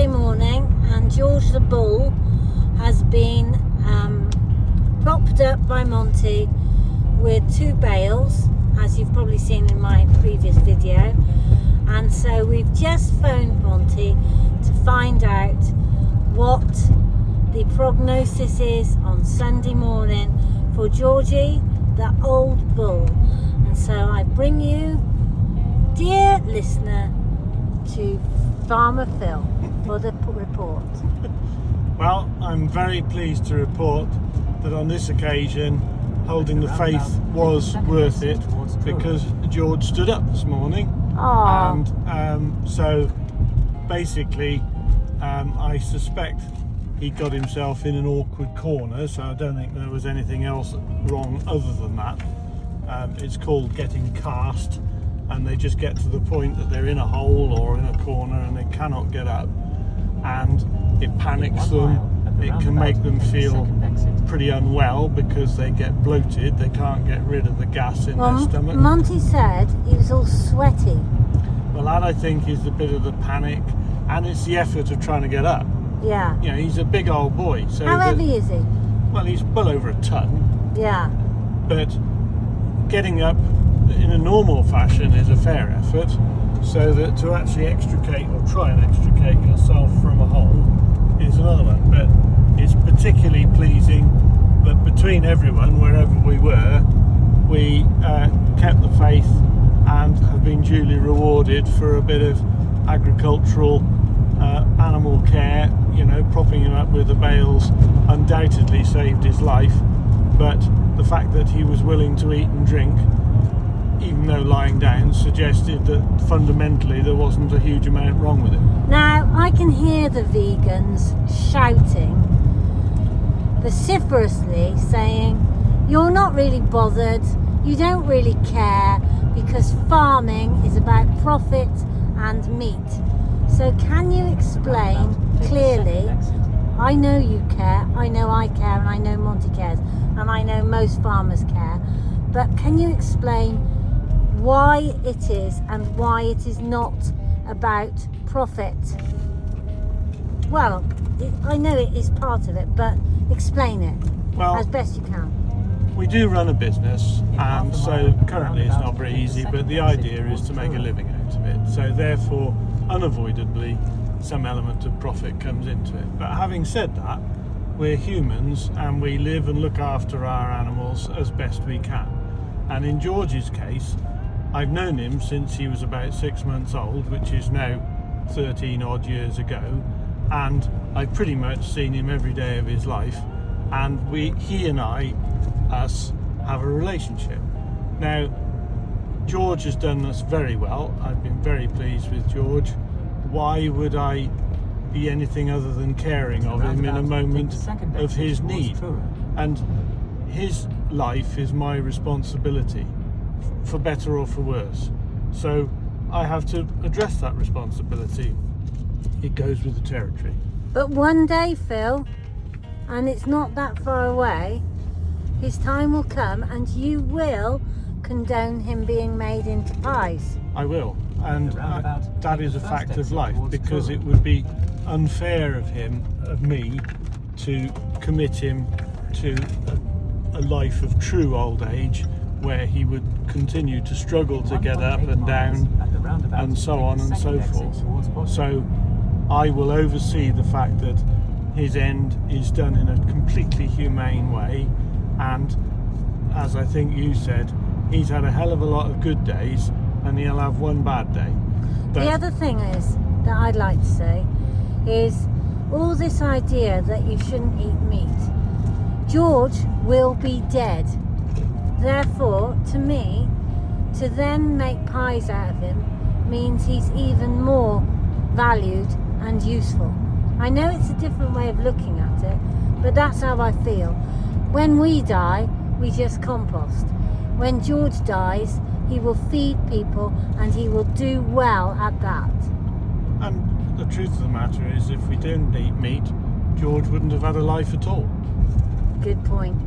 Saturday morning, and George the bull has been propped up by Monty with 2 bales, as you've probably seen in my previous video. And so we've just phoned Monty to find out what the prognosis is on Sunday morning for Georgie the old bull. And so I bring you, dear listener, to Farmer Phil for the report. Well, I'm very pleased to report that on this occasion holding the faith was worth it, because George stood up this morning. Aww. And so basically I suspect he got himself in an awkward corner, so I don't think there was anything else wrong other than that. It's called getting cast, and they just get to the point that they're in a hole or in a corner and they cannot get up, and it panics them. It can make them feel pretty unwell because they get bloated. They can't get rid of the gas in their stomach. Monty said he was all sweaty. Well, that I think is a bit of the panic, and it's the effort of trying to get up. Yeah. You know, he's a big old boy. So how heavy is he? Well, he's well over a ton. Yeah. But getting up in a normal fashion is a fair effort, so that to actually extricate or try and extricate yourself from a hole is another one. But it's particularly pleasing that between everyone, wherever we were, we kept the faith and have been duly rewarded for a bit of agricultural animal care. You know, propping him up with the bales undoubtedly saved his life, but the fact that he was willing to eat and drink, even though lying down, suggested that fundamentally there wasn't a huge amount wrong with it. Now, I can hear the vegans shouting vociferously, saying, you're not really bothered, you don't really care, because farming is about profit and meat. So can you explain clearly? I know you care, I know I care, and I know Monty cares, and I know most farmers care, but can you explain why it is and why it is not about profit? Well, I know it is part of it, but explain it as best you can. We do run a business, and so currently it's not very easy, but the idea is to make a living out of it. So therefore, unavoidably, some element of profit comes into it. But having said that, we're humans and we live and look after our animals as best we can. And in George's case, I've known him since he was about 6 months old, which is now 13 odd years ago, and I've pretty much seen him every day of his life, and he and us have a relationship. Now, George has done us very well. I've been very pleased with George. Why would I be anything other than caring of him in a moment of his need? And his life is my responsibility, for better or for worse. So I have to address that responsibility. It goes with the territory. But one day, Phil, and it's not that far away, his time will come and you will condone him being made into pies. I will, and that is a fact of life, because it would be unfair of me to commit him to a life of true old age, where he would continue to struggle to get up and down and so on and so forth. So I will oversee the fact that his end is done in a completely humane way, and as I think you said, he's had a hell of a lot of good days and he'll have one bad day. The other thing is, that I'd like to say, is all this idea that you shouldn't eat meat. George will be dead. Therefore, to me, to then make pies out of him means he's even more valued and useful. I know it's a different way of looking at it, but that's how I feel. When we die, we just compost. When George dies, he will feed people and he will do well at that. And the truth of the matter is, if we didn't eat meat, George wouldn't have had a life at all. Good point.